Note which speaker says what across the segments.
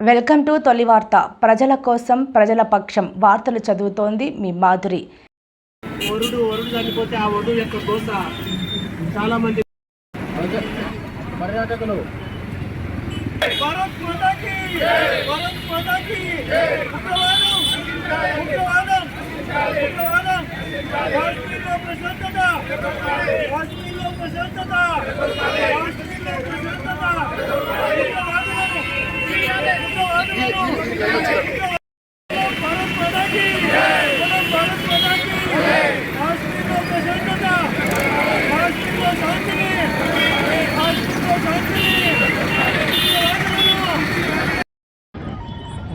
Speaker 1: Welcome to తొలి వార్త. ప్రజల కోసం ప్రజల పక్షం వార్తలు చదువుతోంది మీ మాధురి.
Speaker 2: వరుడు చనిపోతే ఆ వరుడు యొక్క కోస చాలా మంది పర్యాటకులు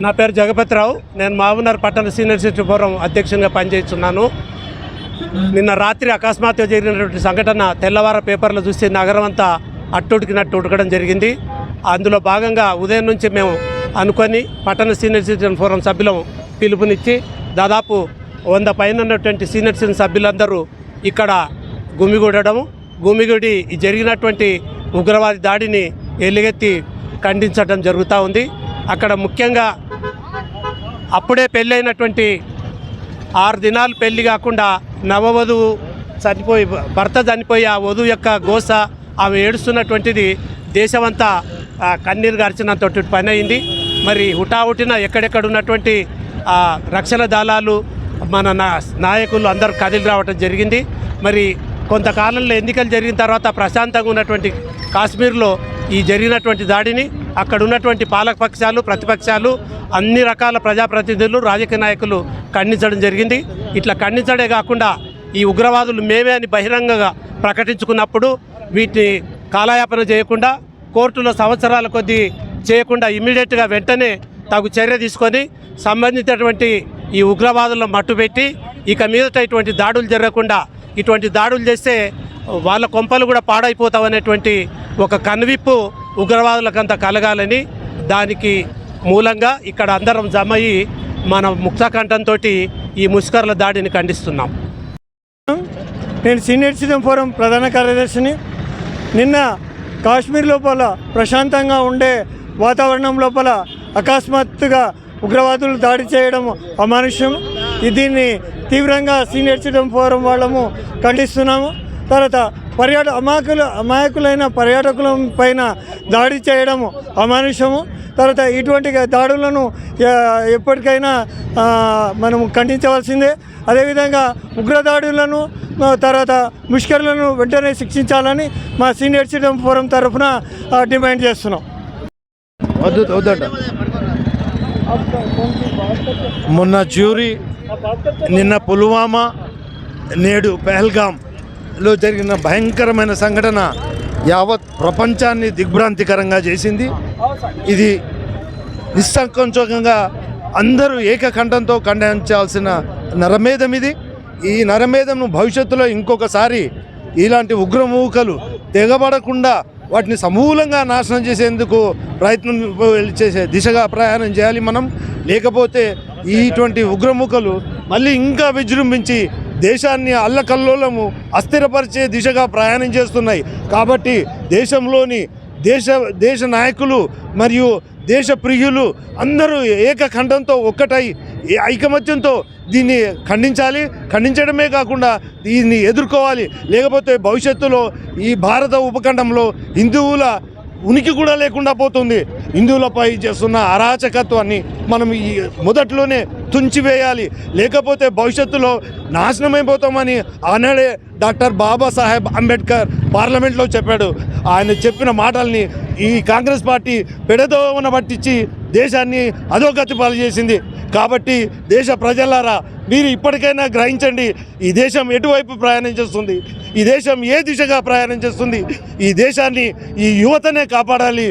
Speaker 2: నా పేరు జగపతిరావు. నేను మహబూబ్నగర్ పట్టణ సీనియర్ సిటిజన్ ఫోరం అధ్యక్షునిగా పనిచేస్తున్నాను. నిన్న రాత్రి అకస్మాత్తుగా జరిగినటువంటి సంఘటన తెల్లవార పేపర్లో చూసి నగరం అంతా అట్టుడికినట్టు ఉడకడం జరిగింది. అందులో భాగంగా ఉదయం నుంచి మేము అనుకొని పట్టణ సీనియర్ సిటిజన్ ఫోరం సభ్యులం పిలుపునిచ్చి దాదాపు 100 పైన ఉన్నటువంటి సీనియర్ సిటిజన్ సభ్యులందరూ ఇక్కడ గుమిగూడి జరిగినటువంటి ఉగ్రవాది దాడిని ఎలుగెత్తి ఖండించడం జరుగుతూ ఉంది. అక్కడ ముఖ్యంగా అప్పుడే పెళ్ళైనటువంటి 6 దినాలు పెళ్లి కాకుండా నవవధువు భర్త చనిపోయి ఆ వధువు యొక్క గోస ఆమె ఏడుస్తున్నటువంటిది దేశమంతా కన్నీరు గార్చినంత పని అయింది. మరి హుటాహుటిన ఎక్కడెక్కడ ఉన్నటువంటి రక్షణ దళాలు మన నాయకులు అందరూ కదిలి రావటం జరిగింది. మరి కొంతకాలంలో ఎన్నికలు జరిగిన తర్వాత ప్రశాంతంగా ఉన్నటువంటి కాశ్మీర్లో ఈ జరిగినటువంటి దాడిని అక్కడ ఉన్నటువంటి పాలకపక్షాలు ప్రతిపక్షాలు అన్ని రకాల ప్రజాప్రతినిధులు రాజకీయ నాయకులు ఖండించడం జరిగింది. ఇట్లా ఖండించడే కాకుండా ఈ ఉగ్రవాదులు మేమే అని బహిరంగంగా ప్రకటించుకున్నప్పుడు వీటిని కాలయాపన చేయకుండా కోర్టులో సంవత్సరాల కొద్దీ చేయకుండా ఇమ్మీడియట్గా వెంటనే తగు చర్య తీసుకొని సంబంధించినటువంటి ఈ ఉగ్రవాదులను మట్టుపెట్టి ఇక మీదట ఇటువంటి దాడులు జరగకుండా, ఇటువంటి దాడులు చేస్తే వాళ్ళ కొంపలు కూడా పాడైపోతామనేటువంటి ఒక కనువిప్పు ఉగ్రవాదులకంతా కలగాలని దానికి మూలంగా ఇక్కడ అందరం జమయ్యి మన ముక్తకంఠంతో ఈ ముష్కర్ల దాడిని ఖండిస్తున్నాం.
Speaker 3: నేను సీనియర్ సిటిజన్ ఫోరం ప్రధాన కార్యదర్శిని. నిన్న కాశ్మీర్ లోపల ప్రశాంతంగా ఉండే వాతావరణం లోపల అకస్మాత్తుగా ఉగ్రవాదులు దాడి చేయడం అమానుష్యం. దీన్ని తీవ్రంగా సీనియర్ సిటిజన్ ఫోరం వాళ్ళము ఖండిస్తున్నాము. తర్వాత అమాయకులైన పర్యాటకుల పైన దాడి చేయడము అమానుషము. తర్వాత ఇటువంటి దాడులను ఎప్పటికైనా మనం ఖండించవలసిందే. అదేవిధంగా ఉగ్రదాడులను తర్వాత ముష్కరులను వెంటనే శిక్షించాలని మా సీనియర్ సిటిజన్ ఫోరం తరఫున డిమాండ్ చేస్తున్నాం.
Speaker 4: మొన్న జ్యూరీ, నిన్న పుల్వామా, నేడు పహల్గామ్లో జరిగిన భయంకరమైన సంఘటన యావత్ ప్రపంచాన్ని దిగ్భ్రాంతికరంగా చేసింది. ఇది నిస్సంకోచంగా అందరూ ఏకకంఠంతో ఖండించాల్సిన నరమేధం ఇది. ఈ నరమేధంను భవిష్యత్తులో ఇంకొకసారి ఇలాంటి ఉగ్రమూకలు తెగబడకుండా వాటిని సమూలంగా నాశనం చేసేందుకు ప్రయత్నం చేసే దిశగా ప్రయాణం చేయాలి మనం. లేకపోతే ఇటువంటి ఉగ్రముఖలు మళ్ళీ ఇంకా విజృంభించి దేశాన్ని అల్లకల్లోలము అస్థిరపరిచే దిశగా ప్రయాణం చేస్తున్నాయి. కాబట్టి దేశంలోని దేశ నాయకులు మరియు దేశ ప్రియులు అందరూ ఏకకంఠంతో ఒక్కటై ఐకమత్యంతో దీన్ని ఖండించడమే కాకుండా దీన్ని ఎదుర్కోవాలి. లేకపోతే భవిష్యత్తులో ఈ భారత ఉపఖండంలో హిందువుల ఉనికి కూడా లేకుండా పోతుంది. హిందువులపై చేస్తున్న అరాచకత్వాన్ని మనం ఈ మొదట్లోనే తుంచివేయాలి. లేకపోతే భవిష్యత్తులో నాశనమైపోతామని ఆనాడే డాక్టర్ బాబాసాహెబ్ అంబేద్కర్ పార్లమెంట్లో చెప్పాడు. ఆయన చెప్పిన మాటల్ని ఈ కాంగ్రెస్ పార్టీ పెడదోవన పట్టించి దేశాన్ని అధోగతి పాలు చేసింది. కాబట్టి దేశ ప్రజలారా, మీరు ఇప్పటికైనా గ్రహించండి, ఈ దేశం ఎటువైపు ప్రయాణం చేస్తుంది, ఈ దేశం ఏ దిశగా ప్రయాణం చేస్తుంది. ఈ దేశాన్ని, ఈ యువతనే కాపాడాలి.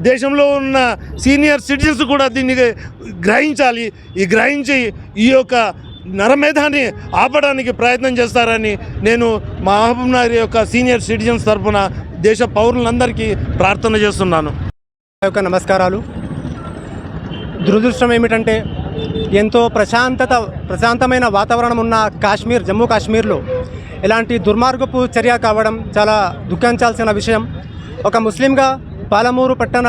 Speaker 4: దేశంలో ఉన్న సీనియర్ సిటిజన్స్ కూడా దీన్ని గ్రహించాలి. గ్రహించి ఈ యొక్క నరమేధాన్ని ఆపడానికి ప్రయత్నం చేస్తారని నేను మహబూబ్నగర్ యొక్క సీనియర్ సిటిజన్స్ తరఫున దేశ పౌరులందరికీ ప్రార్థన చేస్తున్నాను.
Speaker 3: నమస్కారాలు. దురదృష్టం ఏమిటంటే ఎంతో ప్రశాంతమైన వాతావరణం ఉన్న జమ్మూ కాశ్మీర్లో ఇలాంటి దుర్మార్గపు చర్య కావడం చాలా దుఃఖించాల్సిన విషయం. ఒక ముస్లింగా పాలమూరు పట్టణ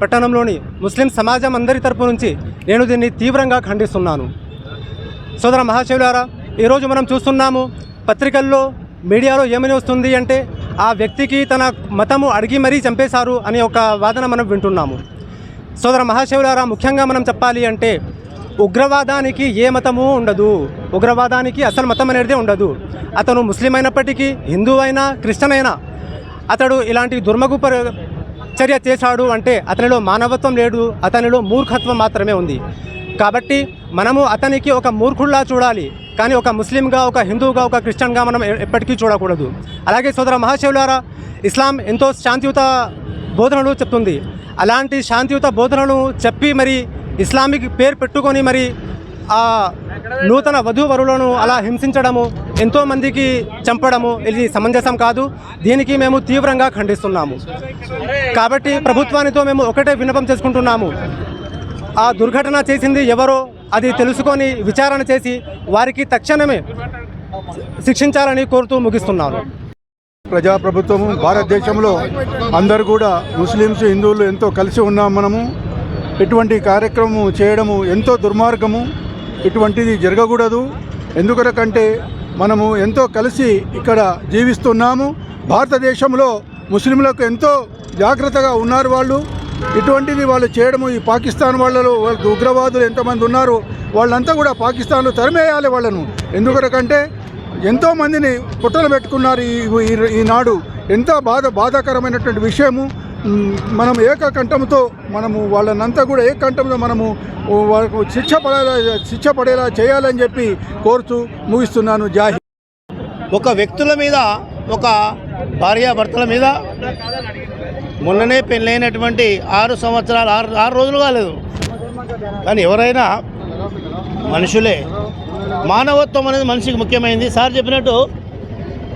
Speaker 3: పట్టణంలోని ముస్లిం సమాజం అందరి తరపు నుంచి నేను దీన్ని తీవ్రంగా ఖండిస్తున్నాను. సోదర మహాశివులారా, ఈరోజు మనం చూస్తున్నాము పత్రికల్లో, మీడియాలో ఏమని వస్తుంది అంటే ఆ వ్యక్తికి తన మతము అడిగి మరీ చంపేశారు అనే ఒక వాదన మనం వింటున్నాము. సోదర మహాశివులారా, ముఖ్యంగా మనం చెప్పాలి అంటే ఉగ్రవాదానికి ఏ మతము ఉండదు. ఉగ్రవాదానికి అసలు మతం అనేది ఉండదు. అతను ముస్లిం అయినప్పటికీ, హిందూ అయినా, క్రిస్టియన్ అయినా అతడు ఇలాంటి దుర్మగు చర్య చేశాడు అంటే అతనిలో మానవత్వం లేదు, అతనిలో మూర్ఖత్వం మాత్రమే ఉంది. కాబట్టి మనము అతనికి ఒక మూర్ఖుల్లా చూడాలి, కానీ ఒక ముస్లింగా, ఒక హిందూగా, ఒక క్రిస్టియన్గా మనం ఎప్పటికీ చూడకూడదు. అలాగే సోదర మహాశివులారా, ఇస్లాం ఎంతో శాంతియుత బోధనలు చెప్తుంది. అలాంటి శాంతియుత బోధనలు చెప్పి మరి ఇస్లామిక్ పేరు పెట్టుకొని మరి ఆ నూతన వధూవరులను అలా హింసించడము, ఎంతోమందికి చంపడము ఇది సమంజసం కాదు. దీనికి మేము తీవ్రంగా ఖండిస్తున్నాము. కాబట్టి ప్రభుత్వానితో మేము ఒకటే విన్నపం చేసుకుంటున్నాము, ఆ దుర్ఘటన చేసింది ఎవరో అది తెలుసుకొని విచారణ చేసి వారికి తక్షణమే శిక్షించాలని కోరుతూ ముగిస్తున్నాను.
Speaker 5: ప్రజాప్రభుత్వము భారతదేశంలో అందరూ కూడా ముస్లిమ్స్, హిందువులు ఎంతో కలిసి ఉన్నాం. మనము ఇటువంటి కార్యక్రమం చేయడము ఎంతో దుర్మార్గము. ఇటువంటిది జరగకూడదు. ఎందుకంటే మనము ఎంతో కలిసి ఇక్కడ జీవిస్తున్నాము. భారతదేశంలో ముస్లింలకు ఎంతో జాగ్రత్తగా ఉన్నారు వాళ్ళు. ఇటువంటిది వాళ్ళు చేయడము, ఈ పాకిస్తాన్ వాళ్ళలో ఉగ్రవాదులు ఎంతమంది ఉన్నారు వాళ్ళంతా కూడా పాకిస్తాన్లో తరిమేయాలి వాళ్ళను. ఎందుకంటే ఎంతోమందిని పుట్టలు పెట్టుకున్నారు ఈనాడు. ఎంత బాధాకరమైనటువంటి విషయము. మనం ఏకకంఠంతో మనము వాళ్ళనంతా కూడా ఏకకంఠంతో మనము వాళ్ళకు శిక్ష పడేలా చేయాలని చెప్పి కోరుతూ ముగిస్తున్నాను. జాహి.
Speaker 6: ఒక వ్యక్తుల మీద, ఒక భార్యాభర్తల మీద మొన్ననే పెళ్ళైనటువంటి 6 సంవత్సరాలు 6 రోజులు కాలేదు, కానీ ఎవరైనా మనుషులే. మానవత్వం అనేది మనిషికి ముఖ్యమైనది.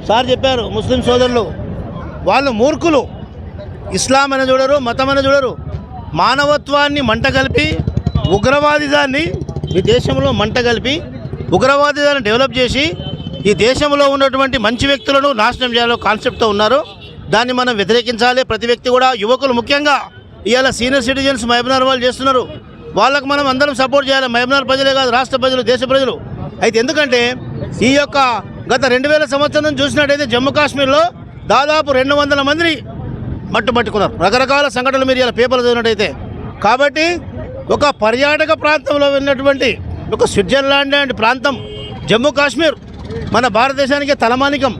Speaker 6: సార్ చెప్పారు ముస్లిం సోదరులు వాళ్ళు మూర్ఖులు. ఇస్లాం అని చూడరు, మతం అని చూడరు. మానవత్వాన్ని మంటగలిపి ఉగ్రవాదిదాన్ని ఈ దేశంలో మంటగలిపి ఉగ్రవాదిదాన్ని డెవలప్ చేసి ఈ దేశంలో ఉన్నటువంటి మంచి వ్యక్తులను నాశనం చేయాలో కాన్సెప్ట్తో ఉన్నారు. దాన్ని మనం వ్యతిరేకించాలి. ప్రతి వ్యక్తి కూడా, యువకులు ముఖ్యంగా. ఇవాళ సీనియర్ సిటిజన్స్ మహబూబ్నగర్ వాళ్ళు చేస్తున్నారు, వాళ్ళకు మనం అందరం సపోర్ట్ చేయాలి. మహబూబ్నగర్ ప్రజలే కాదు, రాష్ట్ర ప్రజలు, దేశ ప్రజలు. అయితే ఎందుకంటే ఈ యొక్క గత 2000 సంవత్సరం నుంచి చూసినట్టయితే జమ్మూ కాశ్మీర్లో దాదాపు 200 మందిని మట్టుకున్నారు. రకరకాల సంఘటనలు మీరు ఇలా పేపర్లు చదివినట్టయితే. కాబట్టి ఒక పర్యాటక ప్రాంతంలో వెళ్ళినటువంటి ఒక స్విట్జర్లాండ్ లాంటి ప్రాంతం జమ్మూ కాశ్మీర్ మన భారతదేశానికి తలమానికం.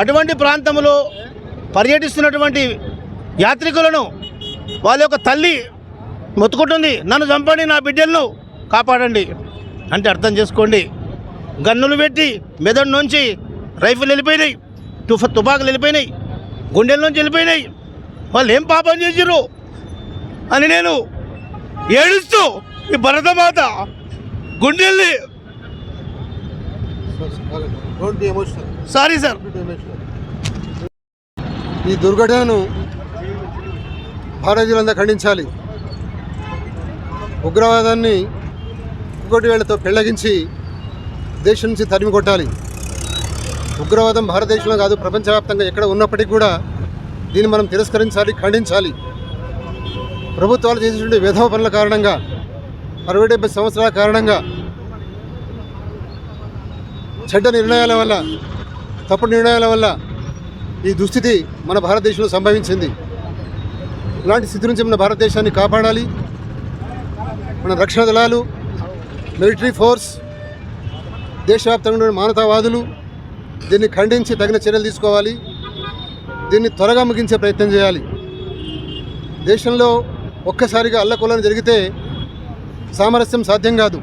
Speaker 6: అటువంటి ప్రాంతంలో పర్యటిస్తున్నటువంటి యాత్రికులను వాళ్ళ యొక్క తల్లి మొత్తుకుంటుంది, నన్ను చంపండి, నా బిడ్డలను కాపాడండి అంటే అర్థం చేసుకోండి. గన్నులు పెట్టి మెదడు నుంచి రైఫిల్ వెళ్ళిపోయినాయి, తుపాకులు వెళ్ళిపోయినాయి, గుండెల నుంచి వెళ్ళిపోయినాయి. వాళ్ళు ఏం పాపం చేసిర్రు అని నేను ఏడుస్తూ ఈ భరతమాత గుండెల్ని సారీ సార్.
Speaker 7: ఈ దుర్ఘటనను భారతీయులంతా ఖండించాలి. ఉగ్రవాదాన్ని ఇంకోటి వేళ్లతో పెళ్లగించి దేశం నుంచి తరిమి కొట్టాలి. ఉగ్రవాదం భారతదేశంలో కాదు, ప్రపంచవ్యాప్తంగా ఎక్కడ ఉన్నప్పటికీ కూడా దీన్ని మనం తిరస్కరించాలి, ఖండించాలి. ప్రభుత్వాలు చేసేటువంటి విధవ పనుల కారణంగా, 60-70 సంవత్సరాల కారణంగా, చెడ్డ నిర్ణయాల వల్ల, తప్పుడు నిర్ణయాల వల్ల ఈ దుస్థితి మన భారతదేశంలో సంభవించింది. ఇలాంటి స్థితి నుంచి మన భారతదేశాన్ని కాపాడాలి. మన రక్షణ దళాలు, మిలిటరీ ఫోర్స్, దేశవ్యాప్తంగా ఉన్న మానవతావాదులు దీన్ని ఖండించి తగిన చర్యలు తీసుకోవాలి. దీన్ని త్వరగా ముగించే ప్రయత్నం చేయాలి. దేశంలో ఒక్కసారిగా అల్లకొల్లని జరిగితే సామరస్యం సాధ్యం కాదు.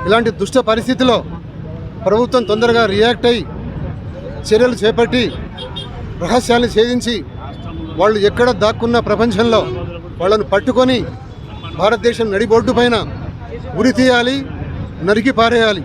Speaker 7: ఇలాంటి దుష్ట పరిస్థితిలో ప్రభుత్వం తొందరగా రియాక్ట్ అయ్యి చర్యలు చేపట్టి రహస్యాన్ని ఛేదించి వాళ్ళు ఎక్కడ దాక్కున్న ప్రపంచంలో వాళ్ళను పట్టుకొని భారతదేశం నడిబొడ్డు పైన ఉరి తీయాలి, నరికి పారేయాలి.